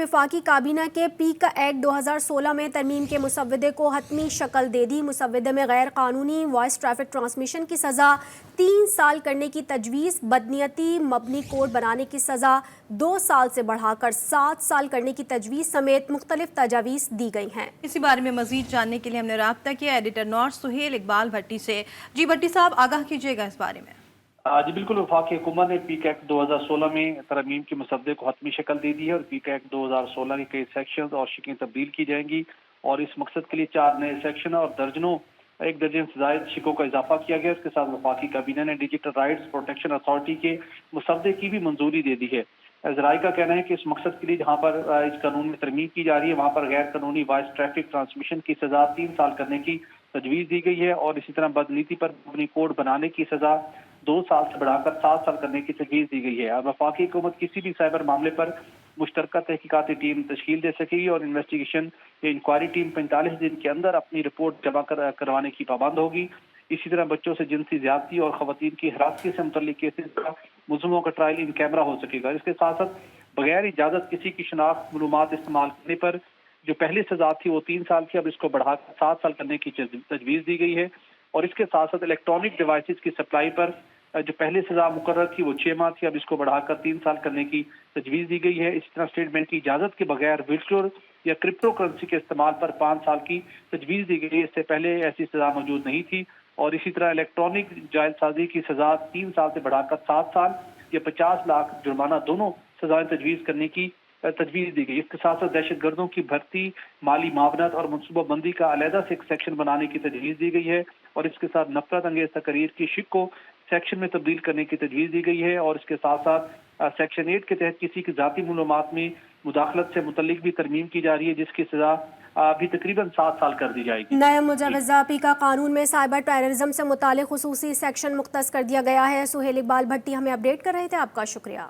वफाकी काबीना के पीक एक्ट 2016 में तरमीम के मुसव्वदे को हतमी शक्ल दे दी। मुसव्वदे में गैर कानूनी वॉइस ट्रैफिक ट्रांसमिशन की सज़ा 3 साल करने की तजवीज़, बदनीयती मबनी कोड बनाने की सज़ा 2 साल से बढ़ाकर 7 साल करने की तजवीज़ समेत मुख्तलिफ तजावीज़ दी गई हैं। इसी बारे में मज़ीद जानने के लिए हमने राब्ता किया एडिटर नॉर्थ सुहेल इकबाल भट्टी से। जी भट्टी साहब, आगाह कीजिएगा इस बारे में। जी बिल्कुल, वफाकी हुकूमत ने पीक एक्ट 2016 में तरमीम के मुसव्वदे को हतमी शक्ल दे दी है और पीक एक्ट 2016 के कई सेक्शन और शिकें तब्दील की जाएंगी और इस मकसद के लिए 4 नए सेक्शन और एक दर्जन से ज़ायद शिकों का इजाफा किया गया। इसके साथ वफाकी काबीना ने डिजिटल राइट्स प्रोटेक्शन अथॉरिटी के मुसव्वदे की भी मंजूरी दे दी है। ज़राए का कहना है कि इस मकसद के लिए जहाँ पर इस कानून में तरमीम की जा रही है वहाँ पर गैर कानूनी वॉइस ट्रैफिक ट्रांसमिशन की सज़ा 3 साल करने की तजवीज़ दी गई है और इसी तरह बदनीति पर मबनी कोड बनाने की सज़ा 2 साल से बढ़ाकर 7 साल करने की तजवीज़ दी गई है। और वफाकी हुकूमत किसी भी साइबर मामले पर मुश्तरका तहकीकाती टीम तश्कील दे सकेगी और इन्वेस्टिगेशन या इंक्वायरी टीम 45 दिन के अंदर अपनी रिपोर्ट जमा करवाने की पाबंद होगी। इसी तरह बच्चों से जिनसी ज्यादती और खवातीन की हिरासती से मुतल्लिक केसेस का मुलज़िमों का ट्रायल इन कैमरा हो सकेगा। इसके साथ साथ बगैर इजाज़त किसी की शनाख्त मालूमात इस्तेमाल करने पर जो पहली सजा थी वो 3 साल की, अब इसको बढ़ाकर 7 साल करने की तजवीज़ दी गई है। और इसके साथ साथ इलेक्ट्रॉनिक डिवाइसेस की सप्लाई पर जो पहले सजा मुकर्रर थी वो 6 माह थी, अब इसको बढ़ाकर 3 साल करने की तजवीज़ दी गई है। इसी तरह स्टेटमेंट की इजाज़त के बगैर वर्चुअल या क्रिप्टो करेंसी के इस्तेमाल पर 5 साल की तजवीज़ दी गई है। इससे पहले ऐसी सजा मौजूद नहीं थी। और इसी तरह इलेक्ट्रॉनिक जायलसाजी की सजा 3 साल से बढ़ाकर 7 साल या 50 लाख जुर्माना दोनों सजाएं तजवीज़ करने की तजवीज़ दी गई। इसके साथ साथ दहशत गर्दों की भर्ती, माली मावनत और मनसूबा बंदी का अलहदा से एक सेक्शन बनाने की तजवीज़ दी गई है और इसके साथ नफरत अंगेज तकरीर की शिक को सेक्शन में तब्दील करने की तजवीज़ दी गई है। और इसके साथ साथ सेक्शन 8 के तहत किसी की ज़ाती मालूमात में मुदाखलत से मुतल्लिक भी तरमीम की जा रही है जिसकी सज़ा अभी तकरीबन 7 साल कर दी जाएगी। नए मुजव्वज़ा पीका कानून में साइबर टेररिज्म से मुतालिक खुसूसी सेक्शन मुख्तस कर दिया गया है। सुहेल इकबाल भट्टी हमें अपडेट कर रहे थे, आपका शुक्रिया।